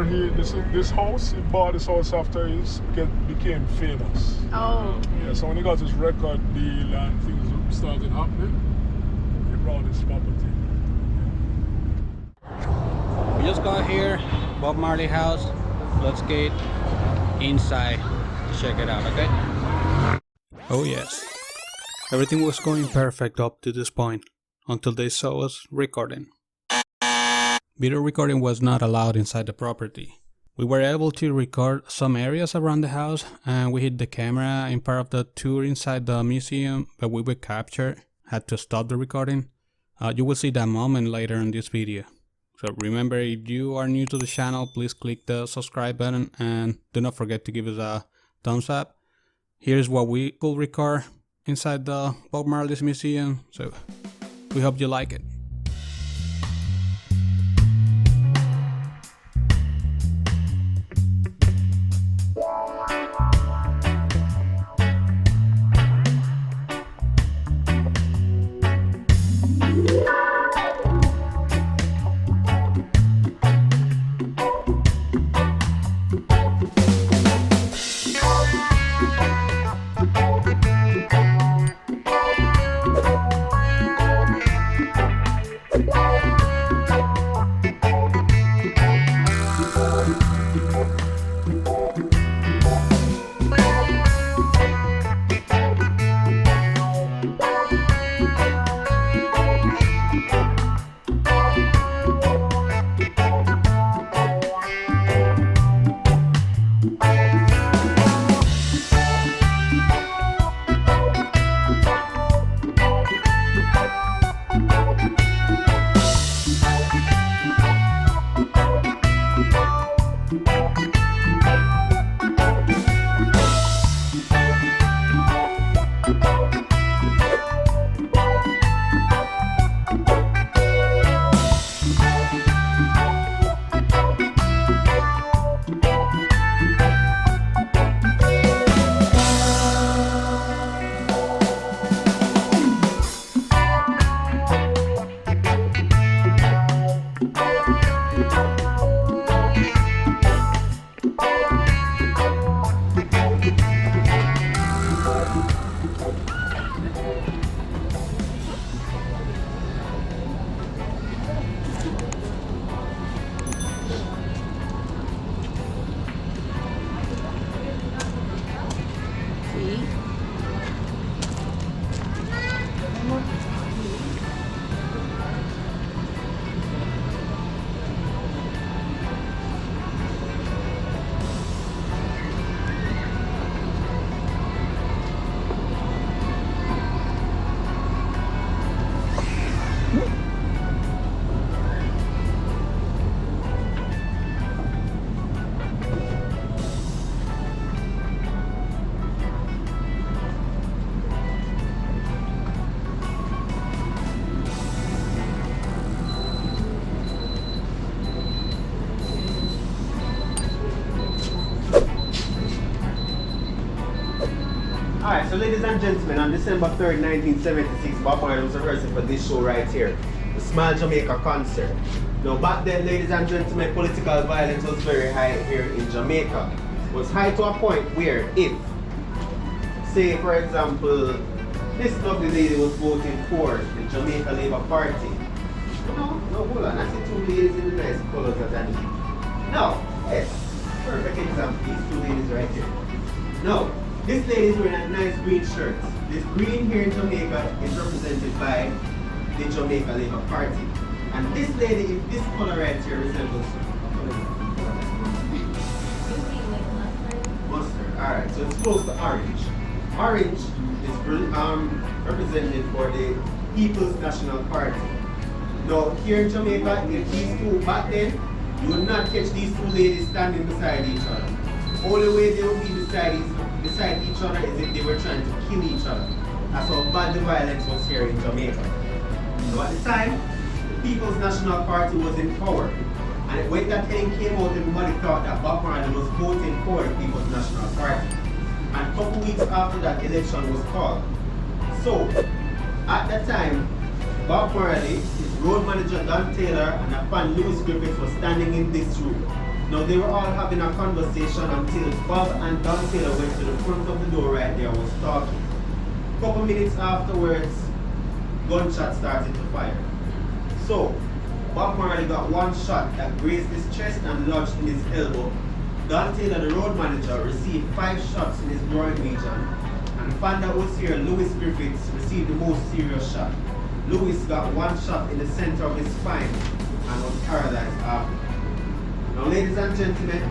where this house, he bought this house after he became famous. Oh. Yeah, so when he got his record deal and things started happening, he brought his property. We just got here, Bob Marley house. Let's get inside to check it out, okay? Oh yes. Everything was going perfect up to this point, until they saw us recording. Video recording was not allowed inside the property. We were able to record some areas around the house, and we hid the camera in part of the tour inside the museum, but we were captured, had to stop the recording. You will see that moment later in this video. So remember, if you are new to the channel, please click the subscribe button and do not forget to give us a thumbs up. Here's what we could record inside the Bob Marley's Museum, so we hope you like it. Alright, so ladies and gentlemen, on December 3rd, 1976, Bob Marley was rehearsing for this show right here, the Smile Jamaica concert. Now back then, ladies and gentlemen, political violence was very high here in Jamaica. It was high to a point where if, say for example, this lovely lady was voting for the Jamaica Labour Party. No, hold on, I see two ladies in the nice colors that I need. No, yes, perfect example, these two ladies right here. No. This lady is wearing a nice green shirt. This green here in Jamaica is represented by the Jamaica Labour Party. And this lady in this color right here resembles mustard. Alright, so it's close to orange. Orange is represented for the People's National Party. Now here in Jamaica, if these two back then, you would not catch these two ladies standing beside each other. Only way they would be beside each other is if they were trying to kill each other. That's how bad the violence was here in Jamaica. So at the time, the People's National Party was in power. And when that thing came out, everybody thought that Bob Marley was voting for the People's National Party. And a couple weeks after that election was called. So, at that time, Bob Marley, his road manager Don Taylor, and a fan Louis Griffith was standing in this room. Now they were all having a conversation until Bob and Don Taylor went to the front of the door right there and was talking. A couple minutes afterwards, gunshots started to fire. So, Bob Marley got one shot that grazed his chest and lodged in his elbow. Don Taylor, the road manager, received 5 shots in his groin region. And the fan that was here, Louis Griffiths, received the most serious shot. Louis got 1 shot in the center of his spine and was paralyzed after. Now, ladies and gentlemen,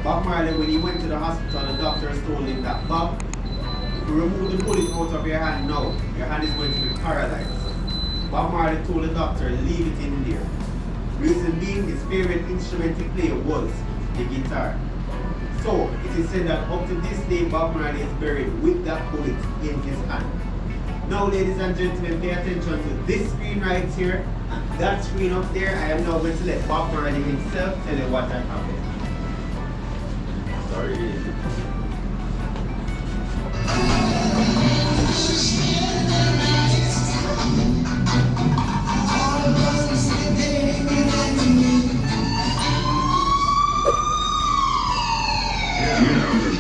Bob Marley, when he went to the hospital, the doctors told him that, Bob, if you remove the bullet out of your hand now, your hand is going to be paralyzed. Bob Marley told the doctor, leave it in there. Reason being, his favorite instrument to play was the guitar. So, it is said that up to this day, Bob Marley is buried with that bullet in his hand. Now, ladies and gentlemen, pay attention to this screen right here and that screen up there. I am now going to let Bob Marley himself tell you what had happened. Sorry.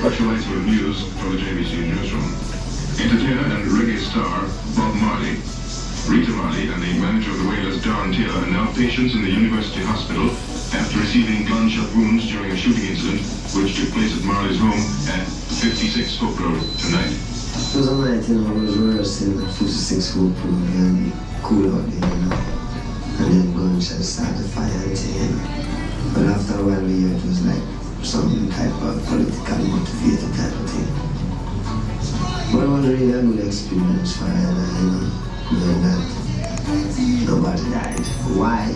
Special item of news from the JVC newsroom. Entertainer and reggae star Bob Marley, Rita Marley and the manager of the Wailers, Don Taylor, are now patients in the University Hospital after receiving gunshot wounds during a shooting incident which took place at Marley's home at 56 Hope Road tonight. It was a night, I was rehearsing at 56 Hope Road and cool out there, and then gunshots started firing, But after a while, we heard it was like some type of politically motivated type of thing. But it was really a good experience for her, knowing that nobody died. Why?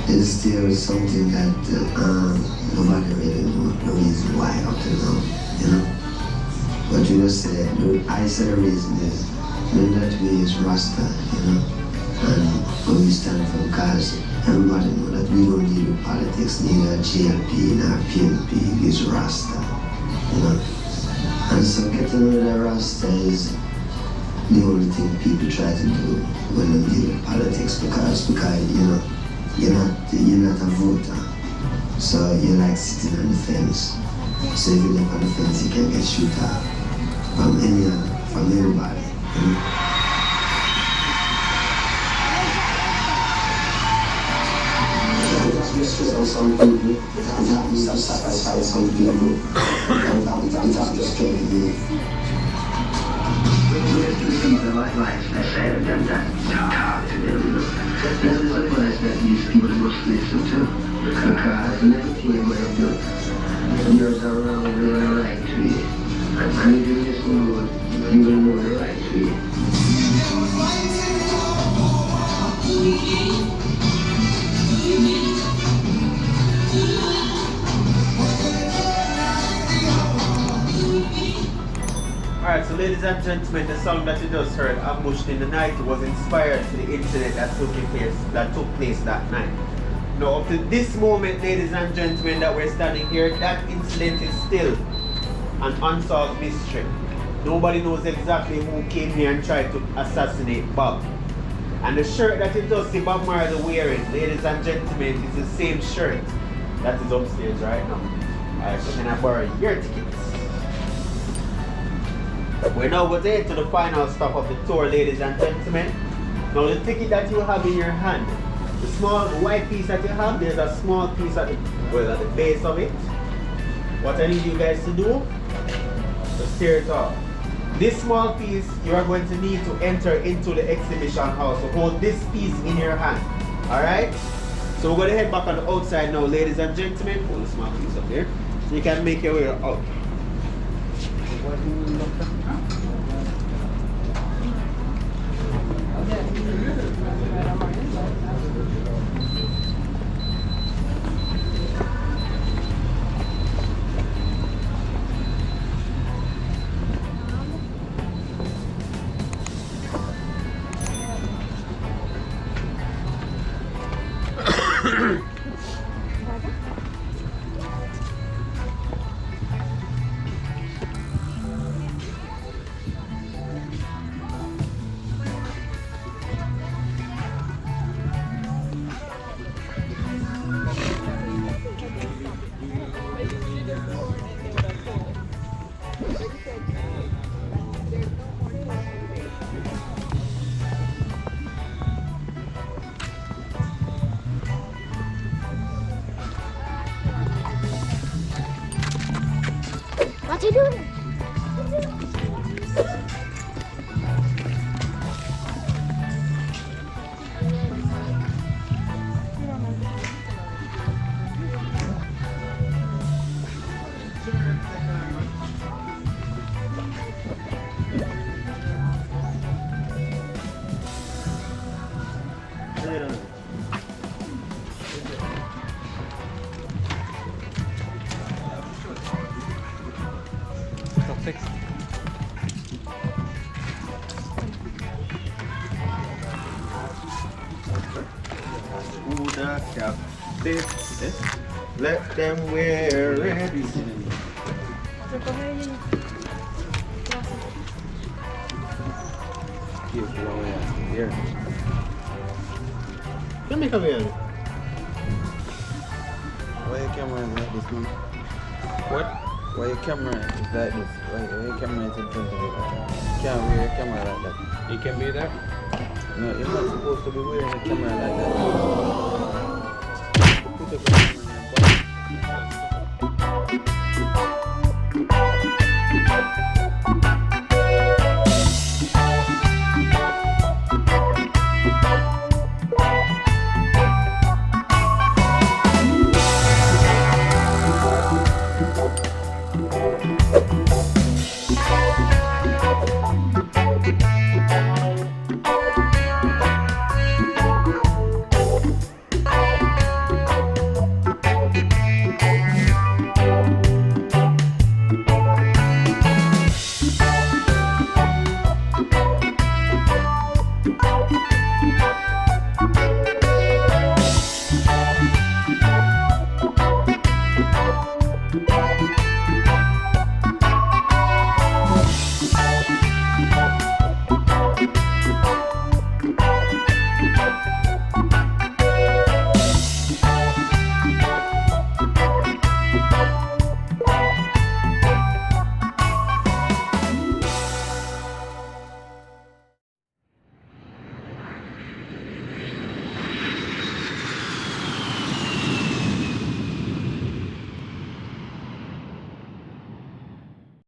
It's still something that nobody really knows the reason why up to now, But you just say, I said the reason is, knowing that we is Rasta, and what we stand for, because everybody know that we don't deal with politics, neither GLP nor PNP, is Rasta, And so getting rid of Rasta is the only thing people try to do when they deal with politics, because you're not a voter, so you're like sitting on the fence. So if you live on the fence, you can get shoot at from anybody, So some people, it happens to sacrifice some people, it happens to struggle with. There's people like I said, and that talk to them. That is advice that these people must listen to, because everything what they do, you're around the right way. And if you listen to it, you will know the right way. Alright, so ladies and gentlemen, the song that you just heard, Ambushed in the Night, was inspired to the incident that took place that night. Now, up to this moment, ladies and gentlemen, that we're standing here, that incident is still an unsolved mystery. Nobody knows exactly who came here and tried to assassinate Bob. And the shirt that you just see Bob Marley wearing, ladies and gentlemen, is the same shirt that is upstairs right now. Alright, so can I borrow your tickets? We're now going to head to the final stop of the tour, ladies and gentlemen. Now the ticket that you have in your hand, the small white piece that you have, there's a small piece at the base of it. What I need you guys to do, just tear it off. This small piece you are going to need to enter into the exhibition house. So hold this piece in your hand. Alright? So we're going to head back on the outside now, ladies and gentlemen. Hold the small piece up there. So you can make your way out. What you doing? Let them wear it. Here. Let me come in. Why your camera is like this, man? What? Why your camera is like this? Why your camera is in front of you? You can't wear your camera like that. You can be there? No, you're not supposed to be wearing a camera like that. Put it back.